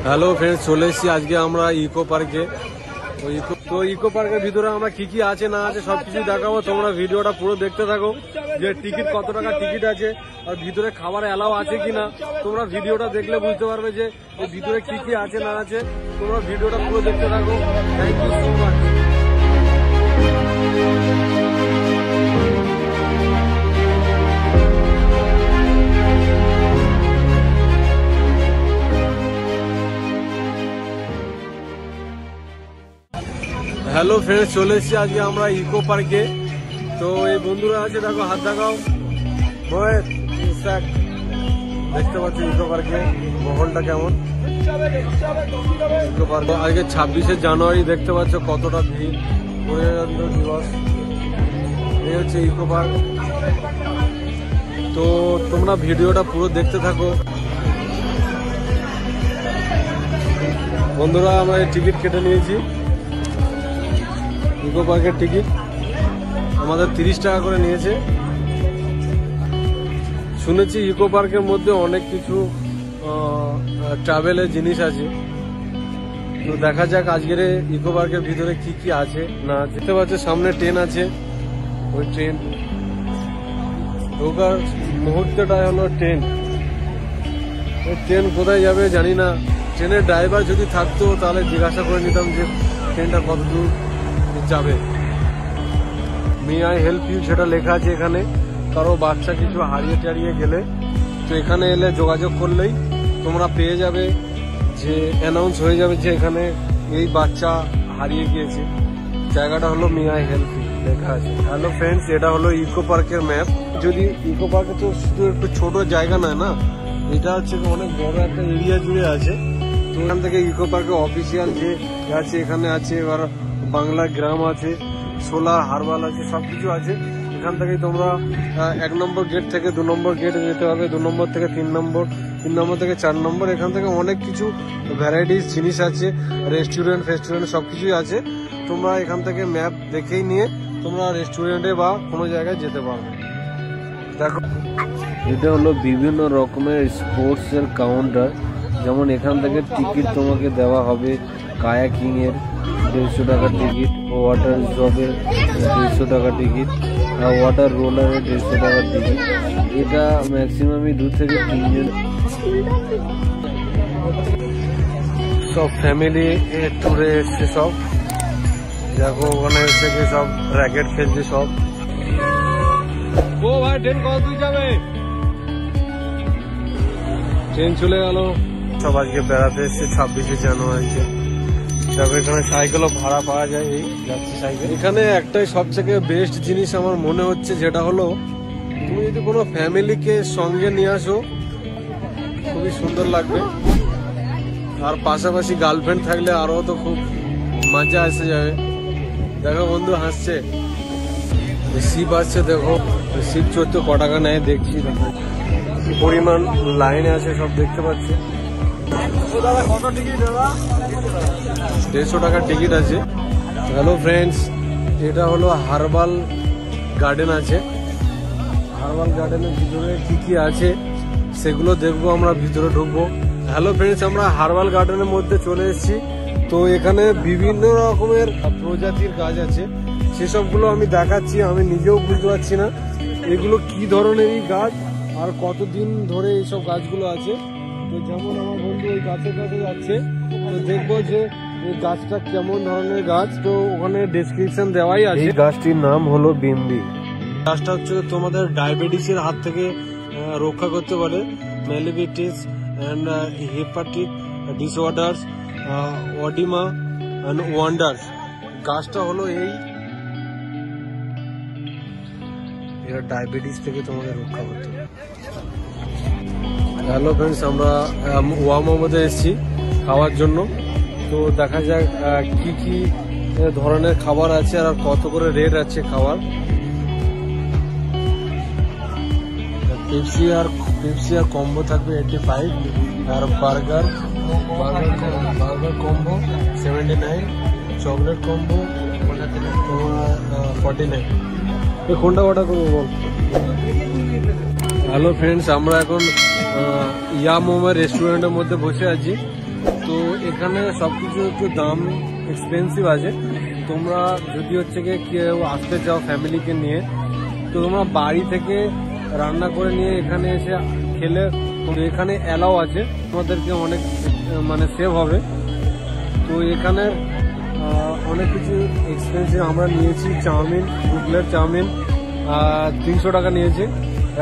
Hello friends, চলে এসেছি আজকে আমরা ইকো পার্কে। তো ইকো পার্কের ভিতরে আমরা কি কি আছে না আছে সবকিছু দেখাবো। তোমরা ভিডিওটা পুরো দেখতে থাকো, যে টিকিট কত টাকা টিকিট আছে আর ভিতরে খাবার অ্যালাউ আছে কিনা। তোমরা ভিডিওটা দেখলে বুঝতে পারবে যে ভিতরে কি কি আছে না আছে। তোমরা ভিডিওটা পুরো দেখতে থাকো। Thank you so much. Hello friends, চলে এসেছি আজকে আমরা ইকো পার্কে। তো এই বন্ধুরা আছে, দেখো হাত দেখাও। দেখতে পাচ্ছি ইকো পার্কে মহলটা কেমন। ইকো পার্কে আজকে 26শে জানুয়ারি, দেখতে পাচ্ছ কতটা ভিড়। প্রজাতন্ত্র দিবস, এই হচ্ছে ইকো পার্ক। তো তোমরা ভিডিওটা পুরো দেখতে থাকো বন্ধুরা। আমরা টিকিট কেটে নিয়েছি। ইকো পার্কের টিকিট আমাদের 30 টাকা করে নিয়েছে। শুনেছি ইকো পার্কের মধ্যে অনেক কিছু ট্রাভেলের জিনিস আছে। তো দেখা যাক আজকের ইকো পার্কের ভিতরে কি কি আছে না। দেখতে পাচ্ছে সামনে ট্রেন আছে, ওই ট্রেন ঢোকার মুহূর্তটাই হলো ট্রেন। ওই ট্রেন কোথায় যাবে জানি না। ট্রেনের ড্রাইভার যদি থাকতো তাহলে জিজ্ঞাসা করে নিতাম যে ট্রেনটা কত দূর যাবে। মে আই হেল্প ইউ সেটা লেখা আছে এখানে। কারো বাচ্চা কিছু হারিয়ে টারিয়ে গেলে তো এখানে এলে যোগাযোগ করলেই তোমরা পেয়ে যাবে, যে অ্যানাউন্স হয়ে যাবে যে এখানে এই বাচ্চা হারিয়ে গিয়েছে। জায়গাটা হলো মে আই হেল্প ইউ লেখা আছে। হ্যালো ফ্রেন্ডস, এটা হলো ইকো পার্কের ম্যাপ। যদি ইকো পার্কে তো শুধু একটু ছোট জায়গা নয় না, এটা হচ্ছে অনেক বড় একটা এরিয়া জুড়ে আছে। তো এখান থেকে ইকো পার্কের অফিসিয়াল যে আছে এখানে আছে, এবার বাংলা গ্রাম আছে, সোলার হারবাল আছে, সবকিছু আছে। এখান থেকে তোমরা 1 নম্বর গেট থেকে 2 নম্বর গেটে যেতে হবে, 2 নম্বর থেকে 3 নম্বর, 3 নম্বর থেকে 4 নম্বর। এখান থেকে অনেক কিছু ভ্যারাইটিস জিনিস আছে, রেস্টুরেন্ট ফেস্টুরেন্ট সবকিছুই আছে। তোমরা এখান থেকে ম্যাপ দেখেই নিয়ে তোমরা রেস্টুরেন্টে বা কোনো জায়গায় যেতে পারবে। দেখো, এটা হলো বিভিন্ন রকমের স্পোর্টস এর কাউন্টার। যেমন এখান থেকে টিকিট তোমাকে দেওয়া হবে কায়াকিং এর 150 টাকা টিকিট, ওয়াটার জবের 150 টাকা টিকিট, আর ওয়াটার রোলারের 150 টাকা টিকিট। এটা ম্যাক্সিমামই 2 থেকে 3 জন। সব ফ্যামিলি ট্যুরে এসছে সব। দেখো ওখানে থেকে সব র্যাকেট খেলছে সব। ও ভাই, ট্রেন কত দূর যাবে? ট্রেন চলে গেল। সব আজকে বেড়াতে এসছে 26শে জানুয়ারিতে। এখানে সাইকেলও ভাড়া পাওয়া যায়, এই যাচ্ছে সাইকেল। এখানে একটাই সবথেকে বেস্ট জিনিস আমার মনে হচ্ছে, যেটা হলো তুমি যদি কোনো ফ্যামিলিকে সঙ্গে নিয়ে আসো খুবই সুন্দর লাগবে। আর পাশাপাশি গার্লফ্রেন্ড থাকলে আরো তো খুব মজা এসে যাবে। দেখো বন্ধু হাসছে, শিপ আসছে। দেখো শিপ চড়তে ক টাকা নেয় দেখছি। দেখো পরিমাণ লাইনে আছে সব দেখতে পাচ্ছি। 150 টাকার টিকিট আছে। হ্যালো ফ্রেন্ডস, এটা হলো হারবাল গার্ডেন আছে। হারবাল গার্ডেনের ভিতরে কি কি আছে সেগুলো দেখবো, আমরা ভিতরে ঢুকবো। হ্যালো ফ্রেন্ডস, আমরা হারবাল গার্ডেনের মধ্যে চলে এসেছি। তো এখানে বিভিন্ন রকমের প্রজাতির গাছ আছে, সেসবগুলো আমি দেখাচ্ছি। আমি নিজেও বুঝতে পারছি না এগুলো কি ধরনের গাছ আর কতদিন ধরে এইসব গাছগুলো আছে। তো যেমন আমার বন্ধু ওই গাছের কাছে যাচ্ছে, তো দেখবো যে এই গাছটা কেমন ধরনের গাছ। তো ওখানে ডেসক্রিপশন দেওয়াই আছে। এই গাছটির নাম হলো বিম্বি। গাছটা হচ্ছে তোমাদের ডায়াবেটিসের হাত থেকে রক্ষা করতে পারে, ম্যালিবিটিস and hepatic disorders, oedema and wonders. গাছটা হলো এই, এটা ডায়াবেটিস থেকে তোমাদের রক্ষা করতে পারে। হ্যালো ফ্রেন্ডস, আমরা ওয়ামোতে এসেছি খাওয়ার জন্য। তো দেখা যাক কি কি ধরনের খাবার আছে আর কত করে রেট আছে খাবার। পেপসি আর কম্বো থাকবে 85, আর বার্গার কম্বো 79, চকলেট কম্বো 49। কোনটা অর্ডার করবো বল? হ্যালো ফ্রেন্ডস, আমরা এখন ইয়া মোমের রেস্টুরেন্টের মধ্যে বসে আছি। তো এখানে সবকিছু একটু দাম এক্সপেন্সিভ আছে। তোমরা যদি হচ্ছে গিয়ে কেউ আসতে চাও ফ্যামিলিকে নিয়ে, তো তোমরা বাড়ি থেকে রান্না করে নিয়ে এখানে এসে খেলে এখানে অ্যালাও আছে, তোমাদেরকে অনেক মানে সেভ হবে। তো এখানে অনেক কিছু এক্সপেন্সিভ আমরা নিয়েছি। চাউমিন, 2 প্লেট চাউমিন 300 টাকা নিয়েছে,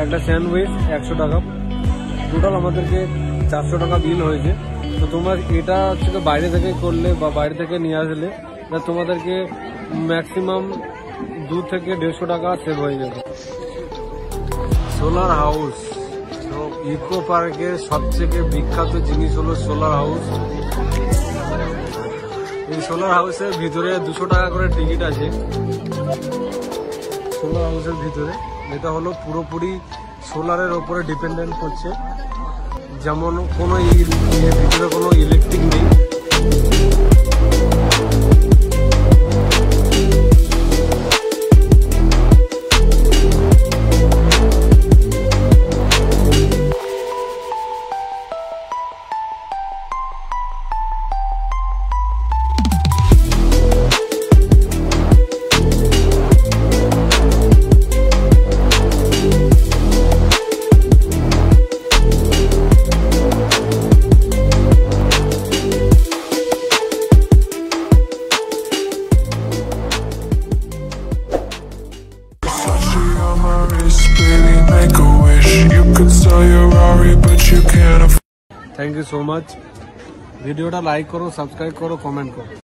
একটা স্যান্ডউইচ 100 টাকা, টোটাল আমাদেরকে 400 টাকা বিল হয়েছে। তো তোমরা এটা হচ্ছে বাইরে থেকে করলে বা বাইরে থেকে নিয়ে আসলে তোমাদেরকে ম্যাক্সিমাম 2 থেকে 150 টাকা সেভ হয়ে যাবে। সোলার হাউস, তো ইকো পার্কের সবথেকে বিখ্যাত জিনিস হলো সোলার হাউস। এই সোলার হাউসের ভিতরে 200 টাকা করে টিকিট আছে। সোলার হাউসের ভিতরে এটা হলো পুরোপুরি সোলারের ওপরে ডিপেন্ডেন্ট করছে, যেমন কোনো ভিতরে কোনো ইলেকট্রিক নেই। Thank you so much. ভিডিওটা লাইক করো, সাবস্ক্রাইব করো, কমেন্ট করো।